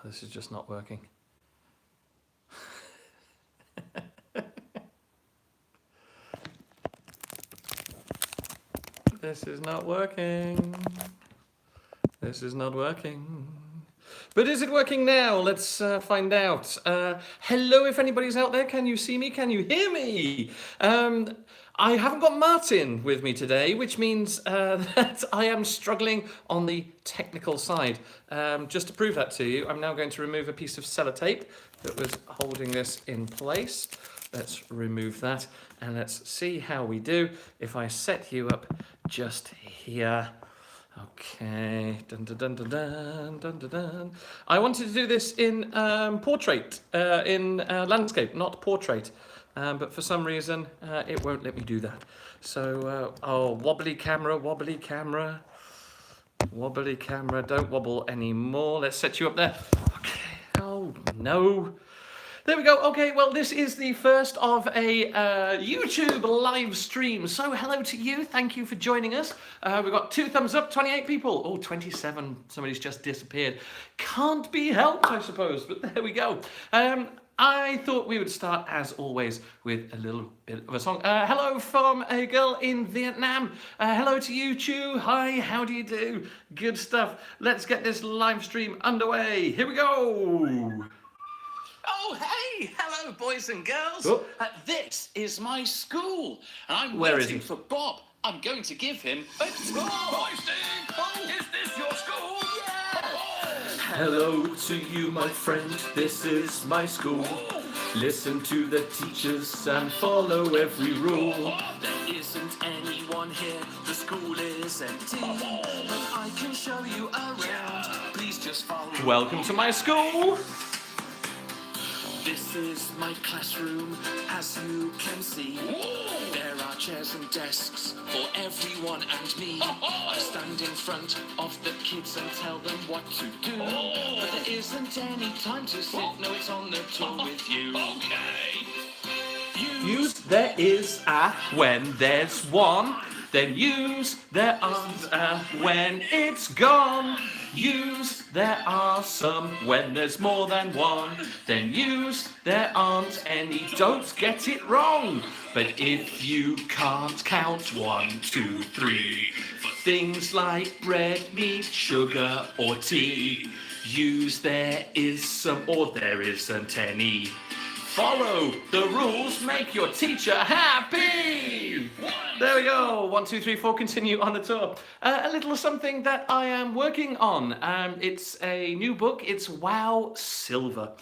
This is just not working. This is not working. This is not working. But is it working now? Let's find out. Hello, if anybody's out there. Can you see me? Can you hear me? I haven't got Martin with me today, which means that I am struggling on the technical side. Just to prove that to you, I'm now going to remove a piece of sellotape that was holding this in place. Let's remove that and let's see how we do if I set you up just here. Okay, dun dun dun dun dun dun dun dun. I wanted to do this in portrait, in landscape, not portrait, but for some reason it won't let me do that. So, oh, wobbly camera, wobbly camera, wobbly camera, don't wobble anymore. Let's set you up there. Okay, oh no. There we go. Okay, well, this is the first of a YouTube live stream. So hello to you. Thank you for joining us. We've got 2 thumbs up, 28 people. Oh, 27. Somebody's just disappeared. Can't be helped, I suppose, but there we go. I thought we would start, as always, with a little bit of a song. Hello from a girl in Vietnam. Hello to you, Chu. Hi, how do you do? Good stuff. Let's get this live stream underway. Here we go. Oh, hey! Hello, boys and girls. Oh. This is my school. And I'm Where is waiting he? for Bob. I'm going to give him a tour. Hi, Steve! Oh, is this your school? Yeah! Hello to you, my friend, this is my school. Listen to the teachers and follow every rule. There isn't anyone here, the school is empty. But I can show you around, please just follow me. Welcome to my school. This is my classroom, as you can see. There are chairs and desks for everyone and me. I stand in front of the kids and tell them what to do. But there isn't any time to sit, no, it's on the tour with you. Okay. Use there is a when there's one. Then use there aren't a when it's gone. Use there are some when there's more than one. Then use there aren't any. Don't get it wrong. But if you can't count 1, 2, 3 for things like bread, meat, sugar, or tea, use there is some or there isn't any. Follow the rules, make your teacher happy. There we go. 1, 2, 3, 4. Continue on the tour. A little something that I am working on. It's a new book. It's Wow Silver.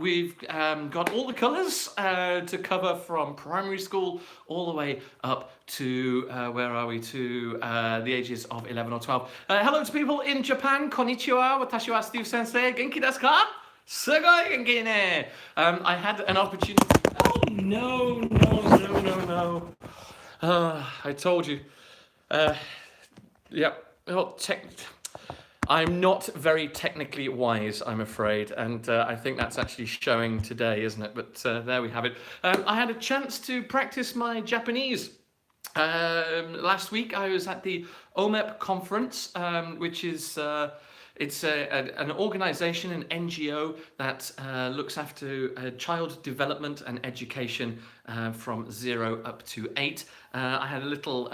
We've got all the colours to cover from primary school all the way up to where are we? To the ages of 11 or 12. Hello to people in Japan. Konnichiwa. Watashi wa Steve Sensei. Genki desu ka? Sugoi genki ne. I had an opportunity. Oh no. I told you. Yeah. Well, I'm not very technically wise, I'm afraid, and I think that's actually showing today, isn't it? But there we have it. I had a chance to practice my Japanese. Last week I was at the OMEP conference, which is it's an organisation, an NGO that looks after child development and education from 0 up to 8. I had a little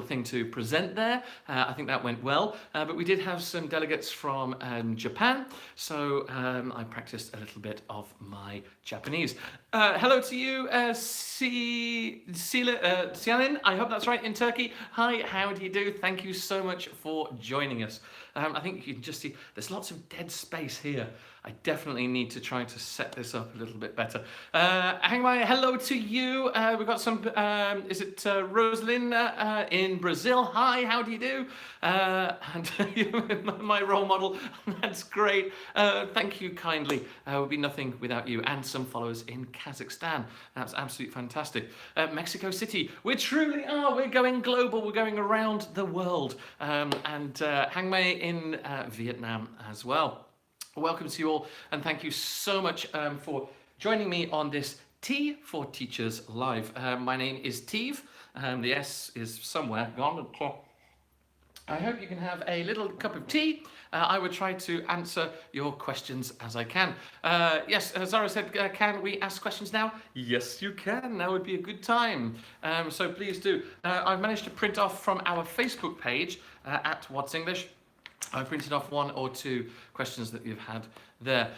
thing to present there. I think that went well, but we did have some delegates from Japan, so I practiced a little bit of my Japanese. Hello to you, Sialin, I hope that's right, in Turkey. Hi, how do you do? Thank you so much for joining us. I think you can just see there's lots of dead space here. I definitely need to try to set this up a little bit better. Hello to you. We've got some, is it Rosalina in Brazil? Hi, how do you do? And my role model, that's great. Thank you kindly. Would be nothing without you. And some followers in Kazakhstan. That's absolutely fantastic. Mexico City, we truly are. We're going global. We're going around the world. And Hang Mei in Vietnam as well. Welcome to you all, and thank you so much for joining me on this T for Teachers Live. My name is Teve, the S is somewhere gone. I hope you can have a little cup of tea. I will try to answer your questions as I can. Yes, Zara said, can we ask questions now? Yes, you can. Now would be a good time. So please do. I've managed to print off from our Facebook page at What's English. I printed off one or two questions that you've had there.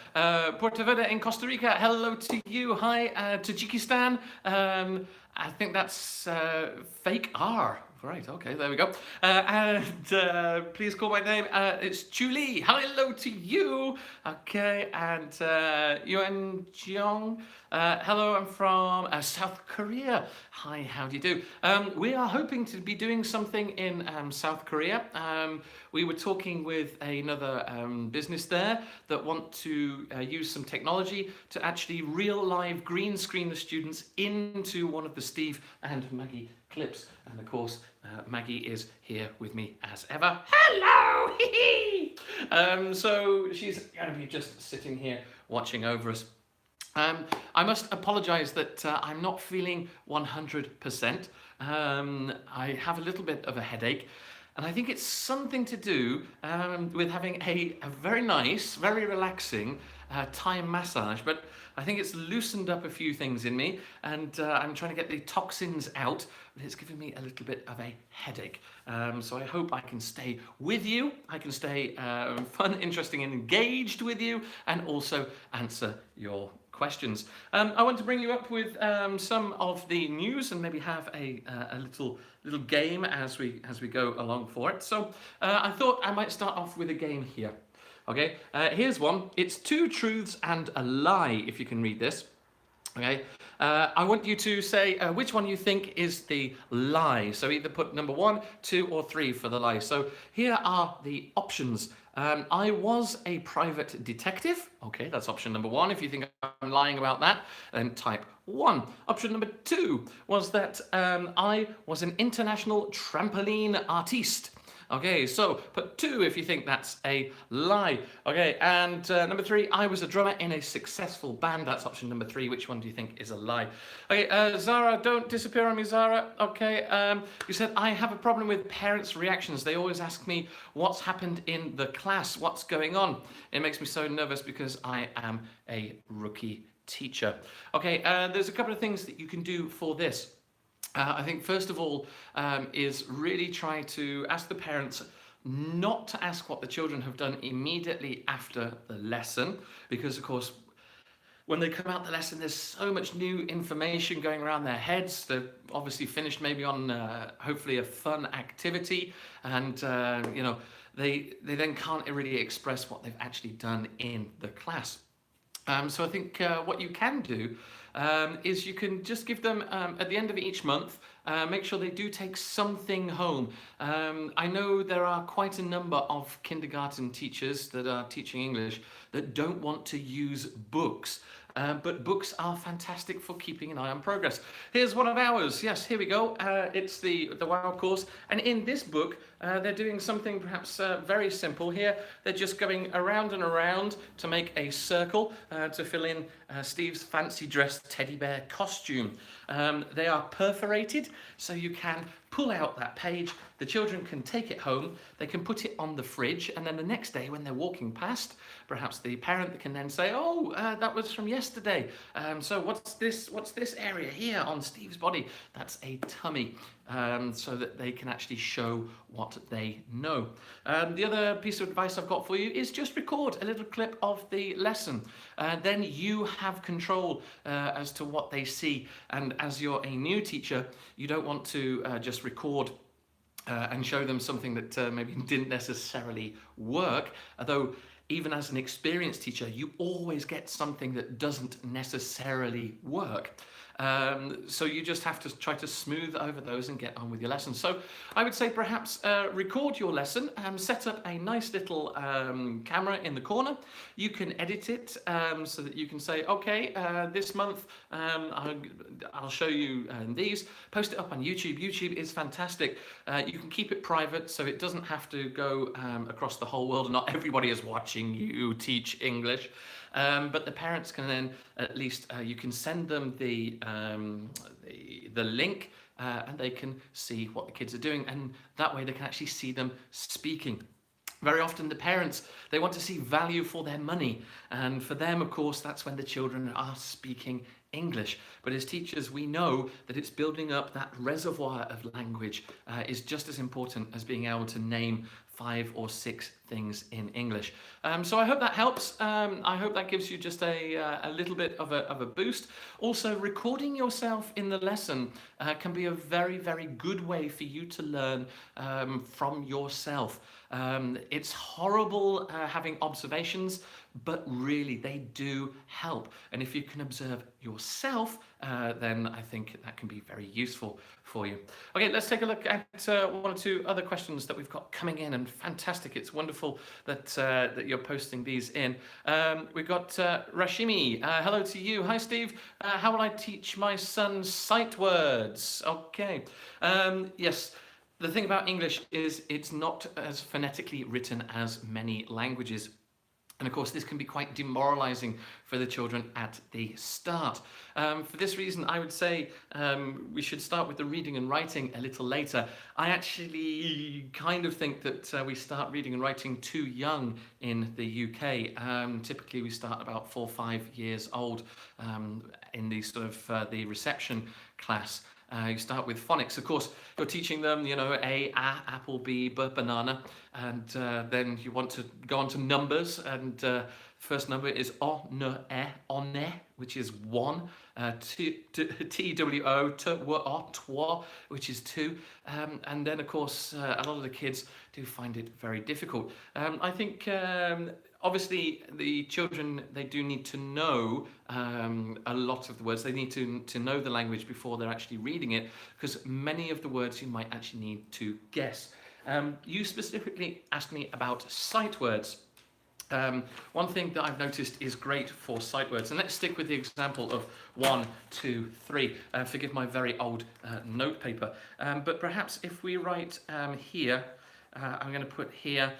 Puerto Verde in Costa Rica, hello to you. Hi, Tajikistan. I think that's fake R. Right, okay, there we go. And please call my name. It's Julie. Hello to you. Okay, and Yuan Jeong. Hello, I'm from South Korea. Hi, how do you do? We are hoping to be doing something in South Korea. We were talking with another business there that want to use some technology to actually real live green screen the students into one of the Steve and Maggie clips. And of course, Maggie is here with me as ever. Hello! So she's going to be just sitting here watching over us. I must apologise that I'm not feeling 100%. I have a little bit of a headache, and I think it's something to do with having a very nice, very relaxing Thai massage. But I think it's loosened up a few things in me, and I'm trying to get the toxins out, but it's giving me a little bit of a headache. So I hope I can stay with you, I can stay fun, interesting and engaged with you, and also answer your questions. I want to bring you up with some of the news and maybe have a little game as we go along for it. So I thought I might start off with a game here. Okay, here's one. It's two truths and a lie, if you can read this. Okay, I want you to say which one you think is the lie. So either put number 1, 2, or 3 for the lie. So here are the options. I was a private detective. Okay, that's option number 1. If you think I'm lying about that, then type 1. Option number 2 was that I was an international trampoline artiste. Okay, so put 2 if you think that's a lie. Okay, and number 3, I was a drummer in a successful band. That's option number 3. Which one do you think is a lie? Okay, Zara, don't disappear on me, Zara. Okay, you said, I have a problem with parents' reactions. They always ask me what's happened in the class, what's going on. It makes me so nervous because I am a rookie teacher. Okay, there's a couple of things that you can do for this. I think first of all is really try to ask the parents not to ask what the children have done immediately after the lesson, because of course when they come out the lesson there's so much new information going around their heads. They're obviously finished maybe on hopefully a fun activity, and you know, they then can't really express what they've actually done in the class. So I think what you can do is you can just give them, at the end of each month, make sure they do take something home. I know there are quite a number of kindergarten teachers that are teaching English that don't want to use books. But books are fantastic for keeping an eye on progress. Here's one of ours. Yes, here we go. It's the WOW course. And in this book, they're doing something perhaps very simple here. They're just going around and around to make a circle to fill in Steve's fancy dressed teddy bear costume. They are perforated, so you can pull out that page. The children can take it home, they can put it on the fridge, and then the next day when they're walking past, perhaps the parent can then say, oh, that was from yesterday. So what's this area here on Steve's body? That's a tummy. So that they can actually show what they know. The other piece of advice I've got for you is just record a little clip of the lesson. Then you have control as to what they see. And as you're a new teacher, you don't want to just record and show them something that maybe didn't necessarily work. Although even as an experienced teacher, you always get something that doesn't necessarily work. So you just have to try to smooth over those and get on with your lesson. So I would say perhaps record your lesson and set up a nice little camera in the corner. You can edit it so that you can say, okay, this month I'll show you these. Post it up on YouTube. YouTube is fantastic. You can keep it private so it doesn't have to go across the whole world. Not everybody is watching you teach English. But the parents can then at least you can send them the link and they can see what the kids are doing, and that way they can actually see them speaking. Very often the parents, they want to see value for their money, and for them, of course, that's when the children are speaking English. But as teachers, we know that it's building up that reservoir of language is just as important as being able to name 5 or 6 things in English. So I hope that helps. I hope that gives you just a little bit of a boost. Also, recording yourself in the lesson can be a very, very good way for you to learn from yourself. It's horrible having observations, but really they do help. And if you can observe yourself, then I think that can be very useful for you. Okay, let's take a look at 1 or 2 other questions that we've got coming in, and fantastic. It's wonderful that that you're posting these in. We've got Rashimi. Hello to you. Hi, Steve. How will I teach my son sight words? Okay. Yes. The thing about English is it's not as phonetically written as many languages. And of course, this can be quite demoralizing for the children at the start. For this reason, I would say we should start with the reading and writing a little later. I actually kind of think that we start reading and writing too young in the UK. Typically, we start about 4 or 5 years old in the sort of the reception class. You start with phonics. Of course, you're teaching them, you know, A, apple, B, banana, and then you want to go on to numbers, and first number is O, N, E, on, which is 1, T, W, O, T, W, O, twa, which is 2, and then, of course, a lot of the kids do find it very difficult. I think obviously the children, they do need to know a lot of the words. They need to know the language before they're actually reading it, because many of the words you might actually need to guess. You specifically asked me about sight words. One thing that I've noticed is great for sight words, and let's stick with the example of 1, 2, 3. Forgive my very old note paper, but perhaps if we write here, I'm going to put here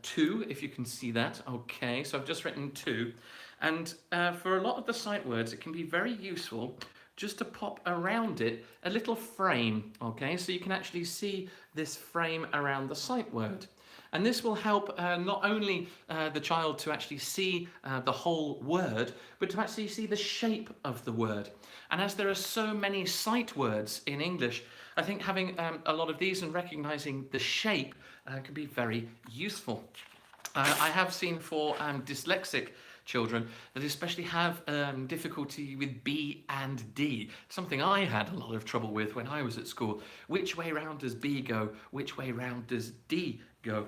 2, if you can see that. Okay, so I've just written 2. And for a lot of the sight words, it can be very useful just to pop around it a little frame. Okay, so you can actually see this frame around the sight word. And this will help not only the child to actually see the whole word, but to actually see the shape of the word. And as there are so many sight words in English, I think having a lot of these and recognizing the shape can be very useful. I have seen for dyslexic children that especially have difficulty with B and D, something I had a lot of trouble with when I was at school. Which way round does B go? Which way round does D go?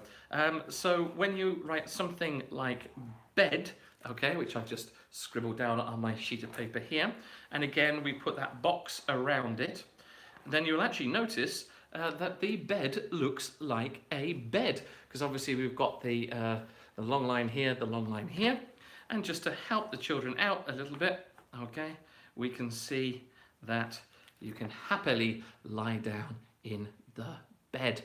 So when you write something like bed, okay, which I've just scribbled down on my sheet of paper here, and again we put that box around it, then you'll actually notice that the bed looks like a bed, because obviously we've got the long line here, the long line here, and just to help the children out a little bit, okay, we can see that you can happily lie down in the bed.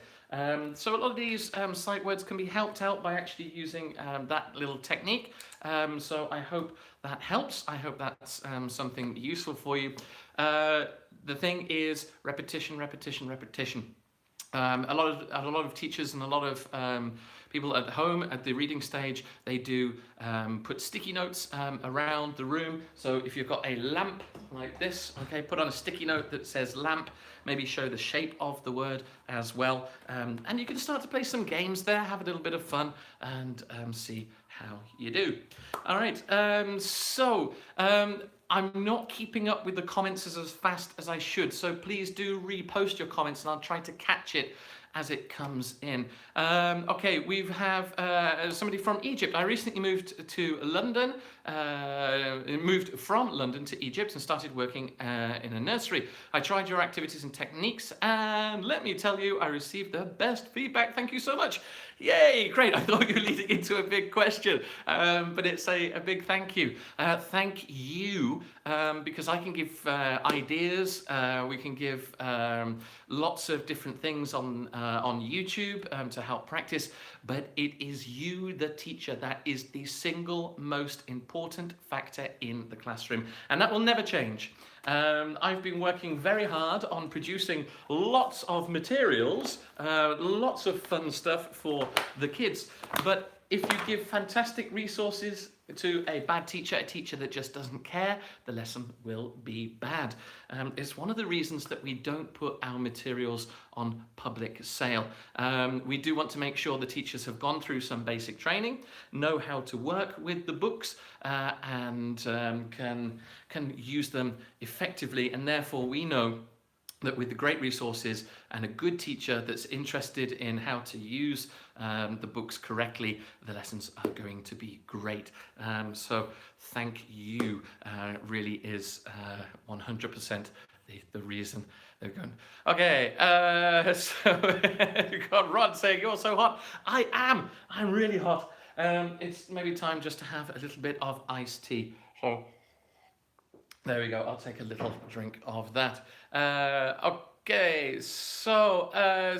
So a lot of these sight words can be helped out by actually using that little technique. So I hope that helps. I hope that's something useful for you. The thing is repetition, repetition, repetition. A lot of teachers and a lot of people at home at the reading stage, they do put sticky notes around the room. So if you've got a lamp like this, okay, put on a sticky note that says lamp, maybe show the shape of the word as well. And you can start to play some games there, have a little bit of fun, and see how you do. All right, I'm not keeping up with the comments as fast as I should, so please do repost your comments and I'll try to catch it as it comes in. Okay, we have somebody from Egypt. I recently moved to London, moved from London to Egypt and started working in a nursery. I tried your activities and techniques, and let me tell you, I received the best feedback. Thank you so much. Yay, great. I thought you were leading into a big question, but it's a big thank you. Thank you, because I can give ideas, we can give lots of different things on YouTube to help practice, but it is you, the teacher, that is the single most important important factor in the classroom, and that will never change. I've been working very hard on producing lots of materials, lots of fun stuff for the kids, but if you give fantastic resources to a bad teacher, a teacher that just doesn't care, the lesson will be bad. It's one of the reasons that we don't put our materials on public sale. We do want to make sure the teachers have gone through some basic training, know how to work with the books, and can use them effectively, and therefore we know that with the great resources and a good teacher that's interested in how to use the books correctly, the lessons are going to be great. So thank you really is 100% the reason they're going. Okay, so you've got Rod saying, you're so hot. I am. I'm really hot. It's maybe time just to have a little bit of iced tea. So there we go. I'll take a little drink of that. Okay, so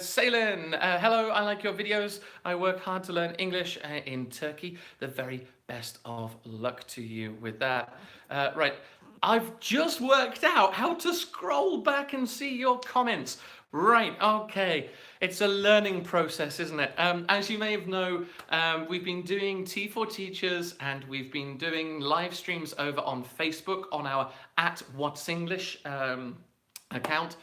Salen, hello. I like your videos. I work hard to learn English in Turkey. The very best of luck to you with that. Right, I've just worked out how to scroll back and see your comments. Right, okay. It's a learning process, isn't it? As you may have known, we've been doing Tea for Teachers, and we've been doing live streams over on Facebook on our @What'sEnglish account.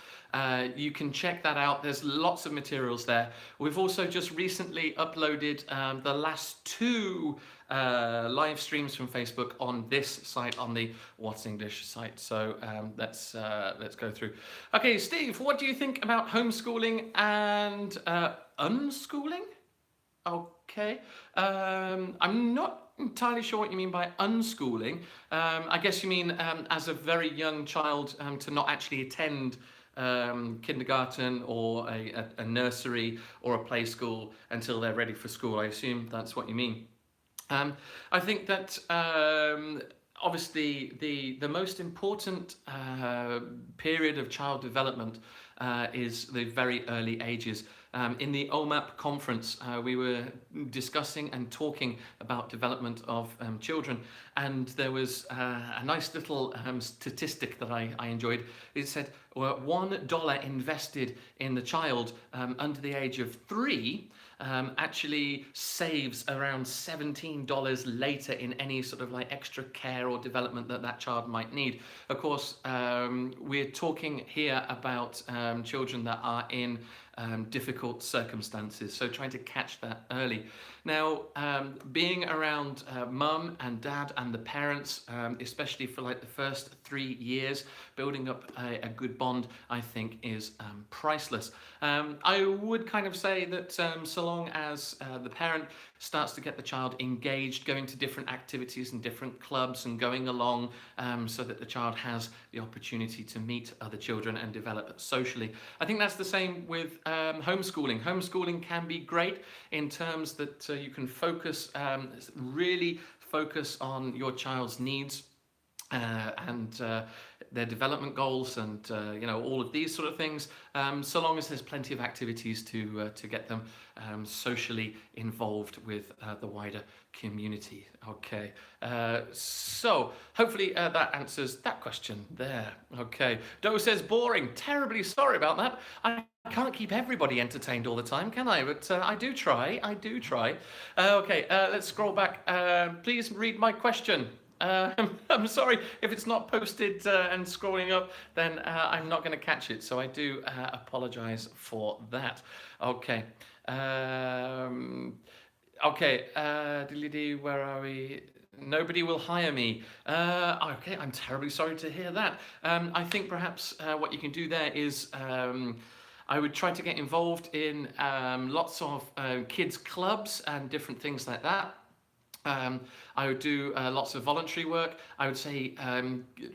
You can check that out. There's lots of materials there. We've also just recently uploaded the last 2 live streams from Facebook on this site, on the What's English site. So let's go through. Okay, Steve, what do you think about homeschooling and unschooling? Okay, I'm not entirely sure what you mean by unschooling. I guess you mean as a very young child to not actually attend kindergarten or a nursery or a play school until they're ready for school. I assume that's what you mean. I think that obviously the most important period of child development is the very early ages. In the OMAP conference, we were discussing and talking about development of children, and there was a nice little statistic that I enjoyed. It said, well, $1 invested in the child under the age of 3 actually saves around $17 later in any sort of like extra care or development that child might need. Of course, we're talking here about children that are in difficult circumstances, so trying to catch that early. Now, being around mum and dad and the parents, especially for like the first 3 years, building up a good bond, I think is priceless. I would kind of say that so long as the parent starts to get the child engaged, going to different activities and different clubs and going along so that the child has the opportunity to meet other children and develop socially. I think that's the same with homeschooling. Homeschooling can be great in terms that you can focus, really focus on your child's needs and their development goals and you know, all of these sort of things, so long as there's plenty of activities to get them socially involved with the wider community. Okay, so hopefully that answers that question there. Okay, Doe says boring. Terribly sorry about that. I can't keep everybody entertained all the time, can I? But I do try. Okay, let's scroll back. Please read my question. I'm sorry if it's not posted and scrolling up, then I'm not going to catch it. So I do apologize for that. Okay. Okay. Where are we? Nobody will hire me. Okay, I'm terribly sorry to hear that. I think perhaps what you can do there is I would try to get involved in lots of kids clubs and different things like that. I would do lots of voluntary work. I would say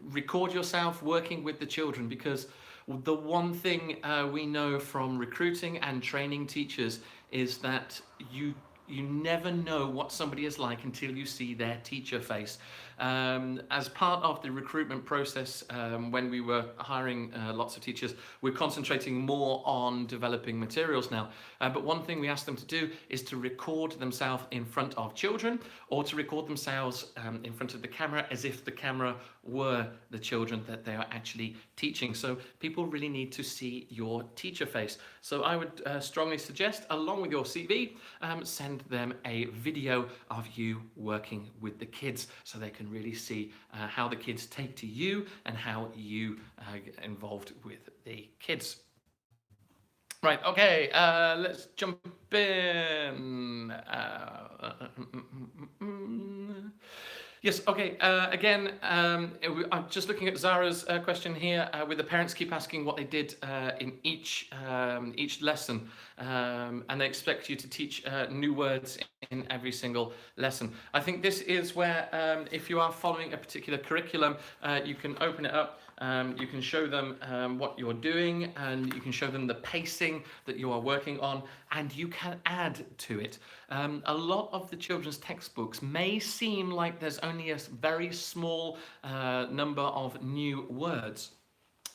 record yourself working with the children, because the one thing we know from recruiting and training teachers is that you never know what somebody is like until you see their teacher face. As part of the recruitment process, when we were hiring lots of teachers, we're concentrating more on developing materials now. But one thing we asked them to do is to record themselves in front of children, or to record themselves in front of the camera as if the camera were the children that they are actually teaching. So people really need to see your teacher face. So I would strongly suggest, along with your CV, send them a video of you working with the kids, so they can really see how the kids take to you and how you get involved with the kids. Right, okay, let's jump in. Yes, okay, again, I'm just looking at Zara's question here, with the parents keep asking what they did in each lesson, and they expect you to teach new words in every single lesson. I think this is where, if you are following a particular curriculum, you can open it up. You can show them what you're doing, and you can show them the pacing that you are working on, and you can add to it. A lot of the children's textbooks may seem like there's only a very small number of new words.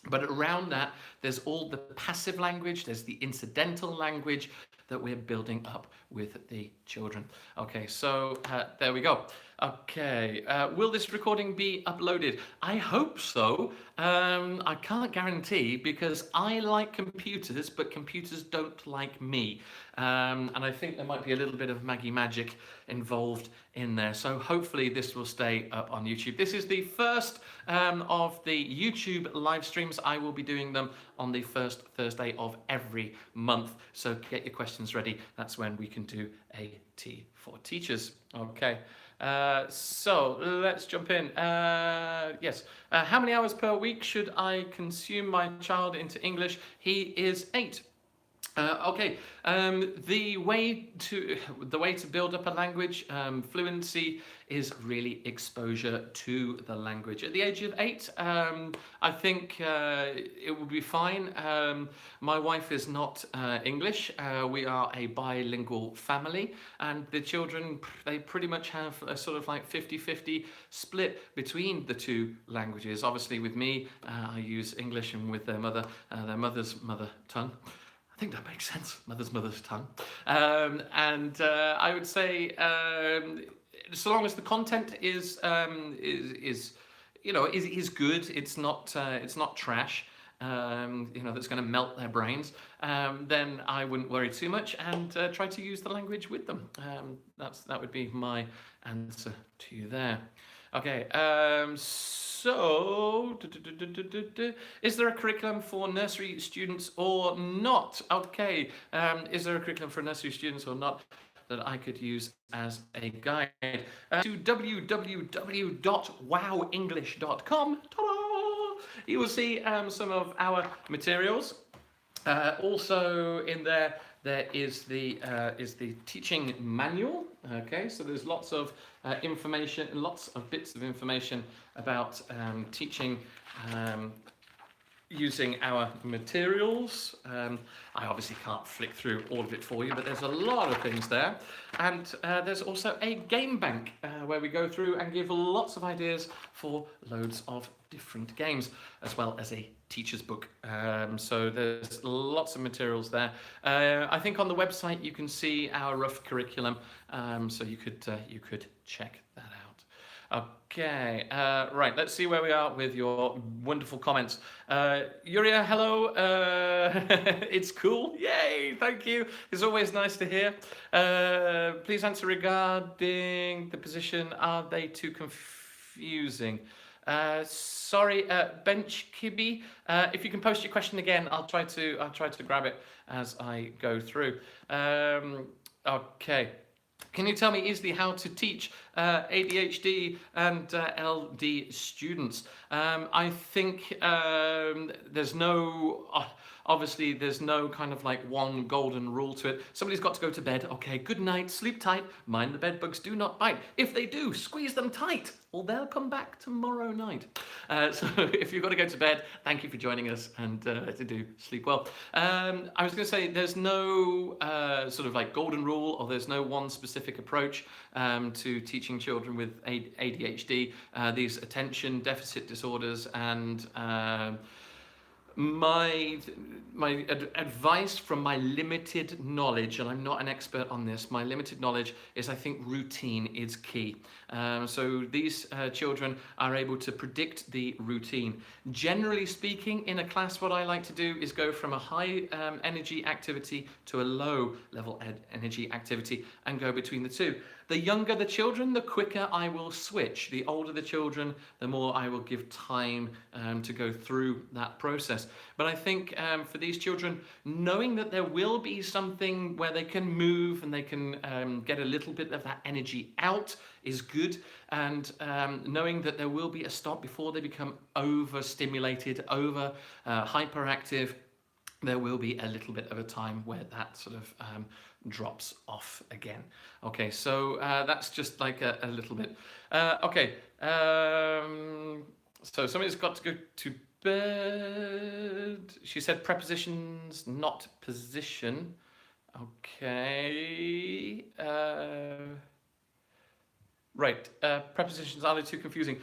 But around that, there's all the passive language, there's the incidental language that we're building up with the children. Okay, so there we go. Okay, will this recording be uploaded? I hope so. I can't guarantee, because I like computers, but computers don't like me. And I think there might be a little bit of Maggie magic involved in there. So hopefully this will stay up on YouTube. This is the first of the YouTube live streams. I will be doing them on the first Thursday of every month. So get your questions ready. That's when we can do a T for Teachers. Okay. So let's jump in. Yes. How many hours per week should I consume my child into English? He is 8. Okay, the way to build up a language, fluency, is really exposure to the language. At the age of 8, I think it will be fine. My wife is not English. We are a bilingual family, and the children, they pretty much have a sort of like 50-50 split between the two languages. Obviously with me, I use English, and with their mother's mother tongue. I think that makes sense. Mother's tongue, and I would say, so long as the content is good, it's not trash, that's going to melt their brains, then I wouldn't worry too much, and try to use the language with them. That would be my answer to you there. Okay, so is there a curriculum for nursery students or not? Okay, is there a curriculum for nursery students or not that I could use as a guide? To www.wowenglish.com, you will see some of our materials. Also in there is the teaching manual. Okay, so there's lots of information, lots of bits of information about teaching using our materials. I obviously can't flick through all of it for you, but there's a lot of things there. And there's also a game bank where we go through and give lots of ideas for loads of different games, as well as a teacher's book. So there's lots of materials there. I think on the website you can see our rough curriculum, so you could check that out. Okay, right, let's see where we are with your wonderful comments. Yuria, hello, it's cool, yay, thank you, it's always nice to hear. Please answer regarding the position, are they too confusing? Sorry, Bench Kibby, if you can post your question again, I'll try to grab it as I go through. Okay. Can you tell me easily how to teach ADHD and LD students? I think there's no... Obviously, there's no kind of like one golden rule to it. Somebody's got to go to bed. Okay, good night, sleep tight, mind the bed bugs do not bite. If they do, squeeze them tight, or they'll come back tomorrow night. So if you've got to go to bed, thank you for joining us, and to do sleep well. I was going to say there's no sort of like golden rule, or there's no one specific approach to teaching children with ADHD, these attention deficit disorders, and my advice from my limited knowledge, and I'm not an expert on this, my limited knowledge is I think routine is key. So these children are able to predict the routine. Generally speaking, in a class, what I like to do is go from a high energy activity to a low level energy activity and go between the two. The younger the children, the quicker I will switch. The older the children, the more I will give time to go through that process. But I think for these children, knowing that there will be something where they can move and they can get a little bit of that energy out is good. And knowing that there will be a stop before they become overstimulated, over hyperactive, there will be a little bit of a time where that sort of drops off again. Okay, so that's just like a little bit. Okay, so somebody's got to go to bed. She said prepositions, not position. Okay. Right, prepositions, are they too confusing?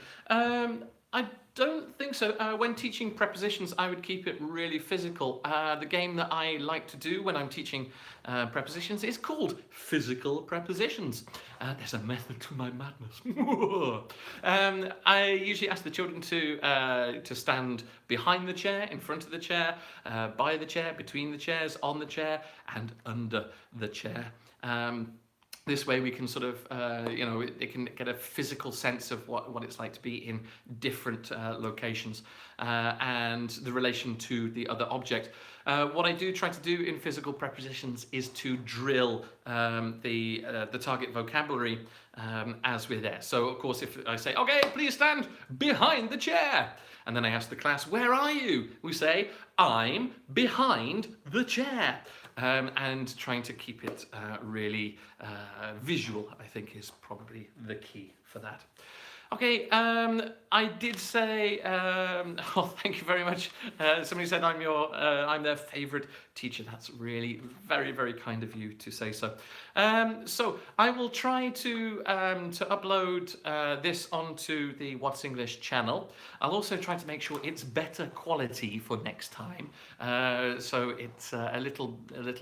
I don't think so. When teaching prepositions, I would keep it really physical. The game that I like to do when I'm teaching prepositions is called physical prepositions. There's a method to my madness. I usually ask the children to stand behind the chair, in front of the chair, by the chair, between the chairs, on the chair, and under the chair. This way we can sort of, it can get a physical sense of what it's like to be in different locations and the relation to the other object. What I do try to do in physical prepositions is to drill the target vocabulary as we're there. So of course if I say, okay, please stand behind the chair, and then I ask the class, where are you? We say, I'm behind the chair. And trying to keep it really visual, I think, is probably the key for that. Okay, I did say, oh, thank you very much. Somebody said I'm their favourite teacher. That's really very, very kind of you to say so. So I will try to upload this onto the What's English channel. I'll also try to make sure it's better quality for next time, so it's a little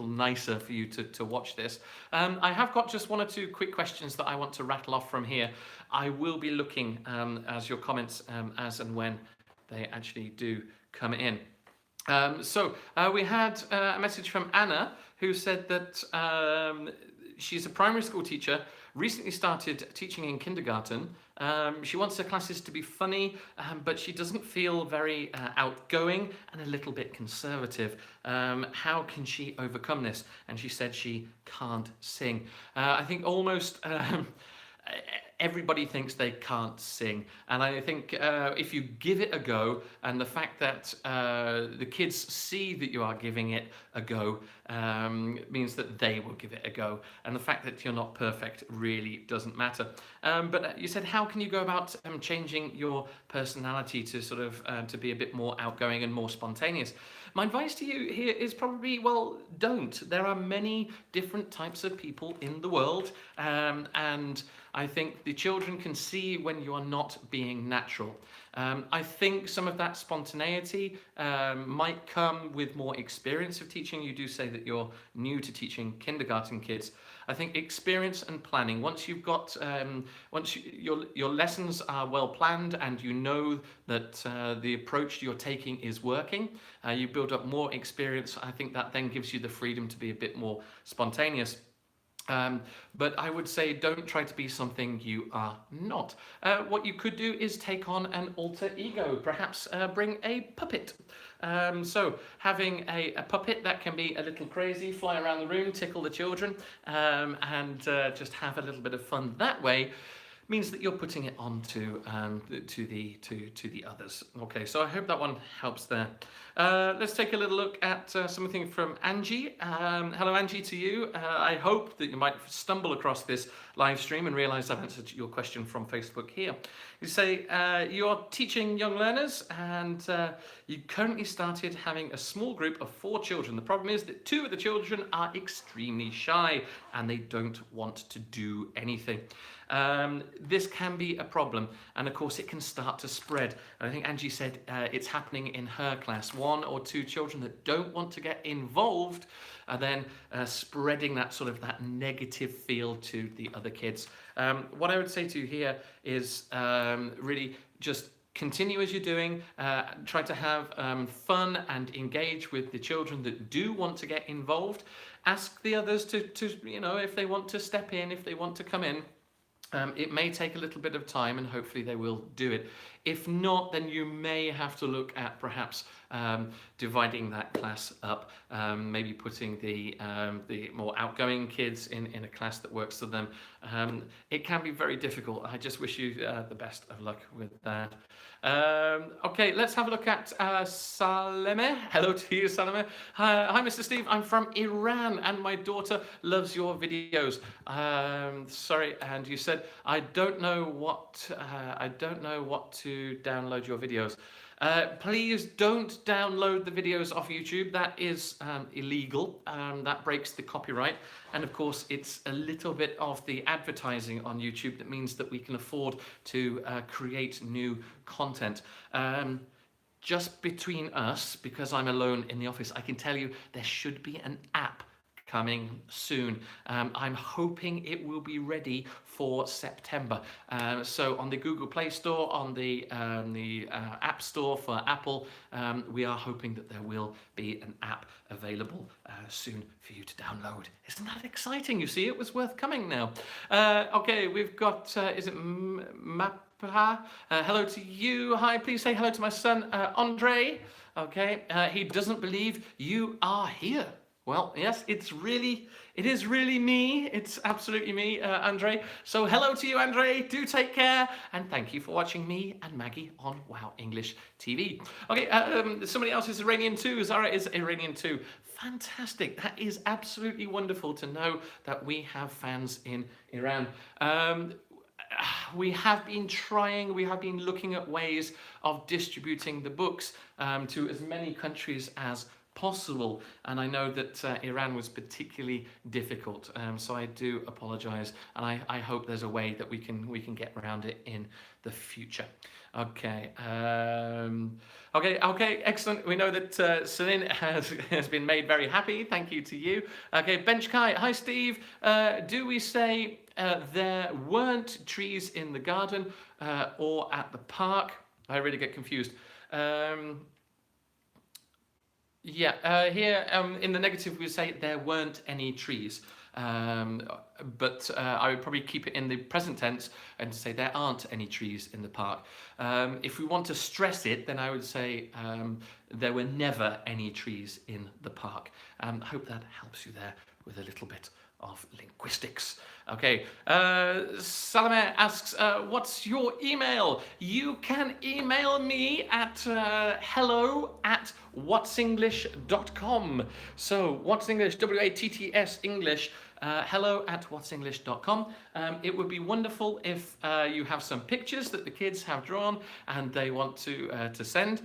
nicer for you to watch this. I have got just one or two quick questions that I want to rattle off from here. I will be looking as your comments as and when they actually do come in. So we had a message from Anna who said that she's a primary school teacher, recently started teaching in kindergarten. She wants her classes to be funny, but she doesn't feel very outgoing and a little bit conservative. How can she overcome this? And she said she can't sing. I think almost everybody thinks they can't sing, and I think if you give it a go, and the fact that the kids see that you are giving it a go means that they will give it a go, and the fact that you're not perfect really doesn't matter. But you said, how can you go about changing your personality to sort of to be a bit more outgoing and more spontaneous? My advice to you here is probably, well, don't. There are many different types of people in the world, and I think the children can see when you are not being natural. I think some of that spontaneity might come with more experience of teaching. You do say that you're new to teaching kindergarten kids. I think experience and planning. Once you've got, your lessons are well planned and you know that the approach you're taking is working, you build up more experience. I think that then gives you the freedom to be a bit more spontaneous. But I would say don't try to be something you are not. What you could do is take on an alter ego, perhaps bring a puppet. So having a puppet that can be a little crazy, fly around the room, tickle the children, and just have a little bit of fun that way means that you're putting it on to the others. Okay, so I hope that one helps there. Let's take a little look at something from Angie. Hello, Angie, to you. I hope that you might stumble across this live stream and realize I've answered your question from Facebook here. You say you're teaching young learners and you currently started having a small group of 4 children. The problem is that 2 of the children are extremely shy and they don't want to do anything. This can be a problem, and of course it can start to spread. And I think Angie said it's happening in her class. 1 or 2 children that don't want to get involved are then spreading that sort of that negative feel to the other kids. What I would say to you here is really just continue as you're doing. Try to have fun and engage with the children that do want to get involved. Ask the others to if they want to step in, if they want to come in. It may take a little bit of time and hopefully they will do it. If not, then you may have to look at perhaps dividing that class up, maybe putting the more outgoing kids in a class that works for them. It can be very difficult. I just wish you the best of luck with that. Okay, let's have a look at Saleme. Hello to you, Saleme. Hi, Mr. Steve. I'm from Iran, and my daughter loves your videos. Sorry, and you said I don't know what to download your videos. Please don't download the videos off YouTube. That is illegal. That breaks the copyright. And of course, it's a little bit of the advertising on YouTube that means that we can afford to create new content. Just between us, because I'm alone in the office, I can tell you there should be an app coming soon. I'm hoping it will be ready for September. So on the Google Play Store, on the App Store for Apple, we are hoping that there will be an app available soon for you to download. Isn't that exciting? You see, it was worth coming now. Okay, we've got, is it Mapha? Hello to you. Hi, please say hello to my son, Andre. Okay, he doesn't believe you are here. Well, yes, it is really me. It's absolutely me, Andre. So hello to you, Andre. Do take care. And thank you for watching me and Maggie on Wow English TV. Okay, somebody else is Iranian too. Zara is Iranian too. Fantastic. That is absolutely wonderful to know that we have fans in Iran. We have been looking at ways of distributing the books to as many countries as possible, and I know that Iran was particularly difficult, so I do apologize, and I hope there's a way that we can get around it in the future. Okay, okay, excellent. We know that Celine has been made very happy. Thank you to you. Okay, Bench Kai. Hi, Steve. Do we say there weren't trees in the garden or at the park? I really get confused. Yeah, here in the negative we say there weren't any trees, but I would probably keep it in the present tense and say there aren't any trees in the park. If we want to stress it, then I would say there were never any trees in the park. I hope that helps you there with a little bit of linguistics. Okay, Salome asks, what's your email? You can email me at hello@whatsenglish.com. So, what's English? WATTS English. hello@whatsenglish.com. It would be wonderful if you have some pictures that the kids have drawn and they want to send.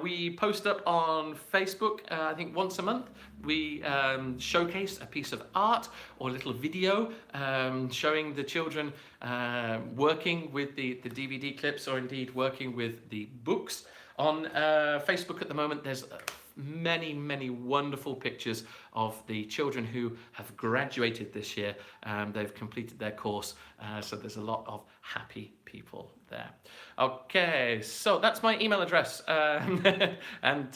We post up on Facebook, I think once a month. We showcase a piece of art or a little video showing the children working with the DVD clips or indeed working with the books. On Facebook at the moment, there's many wonderful pictures of the children who have graduated this year. They've completed their course, so there's a lot of happy people there. Okay, so that's my email address, and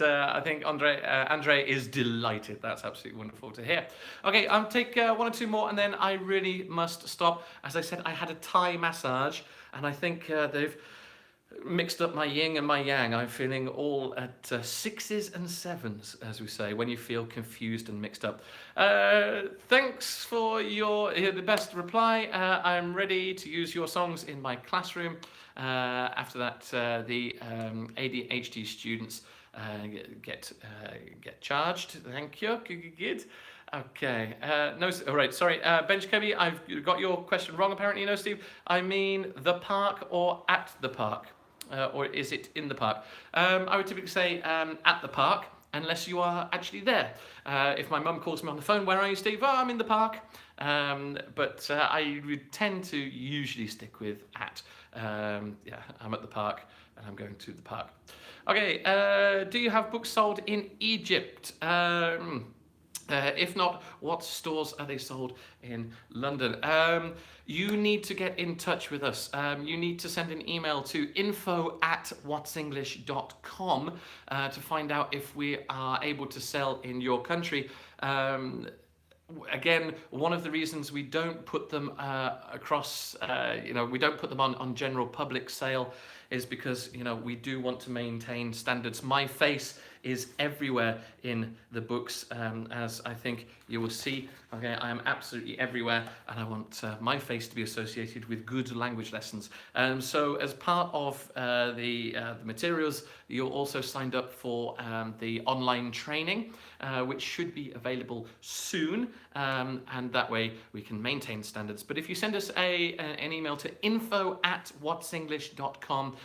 I think Andre is delighted. That's absolutely wonderful to hear. Okay, I'll take 1 or 2 more, and then I really must stop. As I said, I had a Thai massage, and I think they've mixed up my yin and my yang. I'm feeling all at sixes and sevens, as we say, when you feel confused and mixed up. Thanks for the best reply. I'm ready to use your songs in my classroom. After that, the ADHD students get charged. Thank you. Good. Okay. No. All right. Sorry. Ben Jacoby, I've got your question wrong. Apparently, no, Steve. I mean the park or at the park, or is it in the park? I would typically say at the park, unless you are actually there. If my mum calls me on the phone, where are you, Steve? Oh, I'm in the park. But I would tend to usually stick with at. Yeah, I'm at the park and I'm going to the park. Okay, do you have books sold in Egypt? If not, what stores are they sold in London? You need to get in touch with us. You need to send an email to info@whatsenglish.com to find out if we are able to sell in your country. Again, one of the reasons we don't put them across, we don't put them on general public sale is because, we do want to maintain standards. My face is everywhere in the books, as I think you will see. Okay, I am absolutely everywhere, and I want my face to be associated with good language lessons. So as part of the materials, you're also signed up for the online training, which should be available soon, and that way we can maintain standards. But if you send us an email to info@whatsenglish.com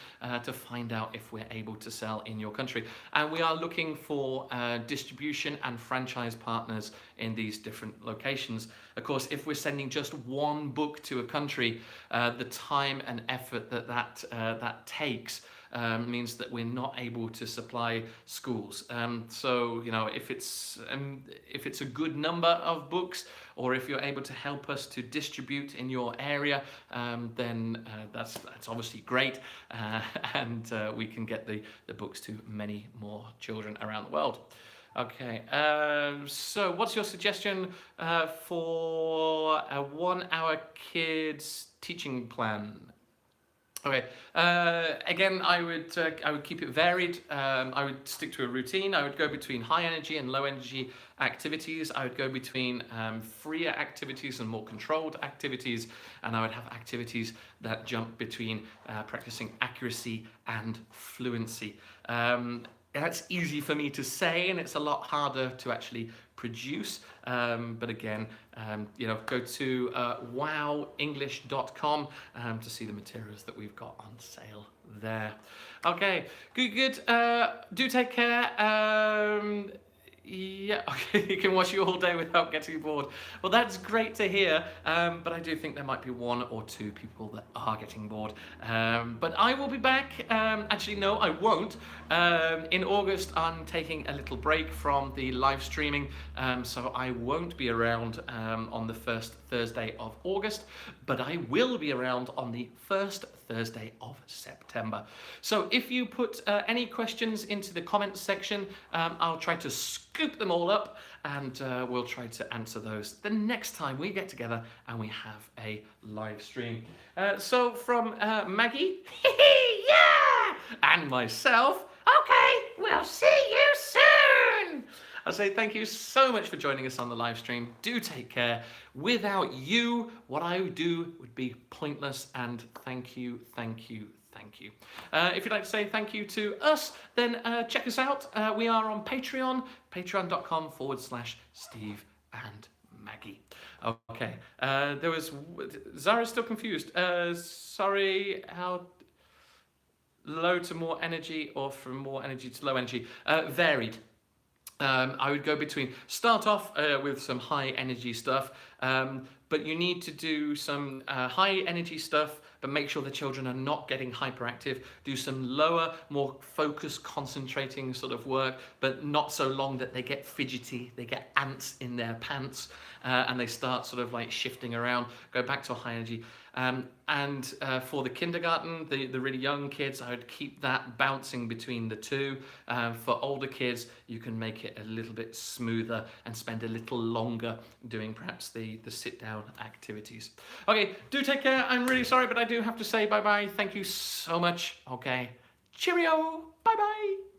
to find out if we're able to sell in your country. And we are looking for distribution and franchise partners in these different locations. Of course, if we're sending just one book to a country, the time and effort that takes means that we're not able to supply schools. So if it's a good number of books, or if you're able to help us to distribute in your area, then that's obviously great, and we can get the books to many more children around the world. Okay, so what's your suggestion for a 1-hour kids teaching plan? Okay. Again, I would keep it varied. I would stick to a routine. I would go between high energy and low energy activities. I would go between freer activities and more controlled activities, and I would have activities that jump between practicing accuracy and fluency. That's easy for me to say, and it's a lot harder to actually produce. But again, go to wowenglish.com to see the materials that we've got on sale there. Okay, good. Do take care. Yeah, okay, you can watch you all day without getting bored. Well, that's great to hear, but I do think there might be 1 or 2 people that are getting bored. But I will be back. Actually, no, I won't. In August, I'm taking a little break from the live streaming, so I won't be around on the first Thursday of August, but I will be around on the first Thursday of September. So if you put any questions into the comments section, I'll try to scoop them all up, and we'll try to answer those the next time we get together and we have a live stream. So from Maggie, yeah, and myself, okay, we'll see you soon. I say thank you so much for joining us on the live stream. Do take care. Without you, what I do would be pointless, and thank you. If you'd like to say thank you to us, then check us out. We are on Patreon, patreon.com/Steve and Maggie. Okay, Zara's still confused. Sorry, how low to more energy or from more energy to low energy? Varied. I would go between, start off with some high energy stuff, but you need to do some high energy stuff, but make sure the children are not getting hyperactive. Do some lower, more focused, concentrating sort of work, but not so long that they get fidgety, they get ants in their pants, and they start sort of like shifting around. Go back to a high energy. And for the kindergarten, the really young kids, I would keep that bouncing between the two. For older kids, you can make it a little bit smoother and spend a little longer doing perhaps the sit-down activities. Okay, do take care. I'm really sorry, but I do have to say bye-bye. Thank you so much. Okay. Cheerio. Bye-bye.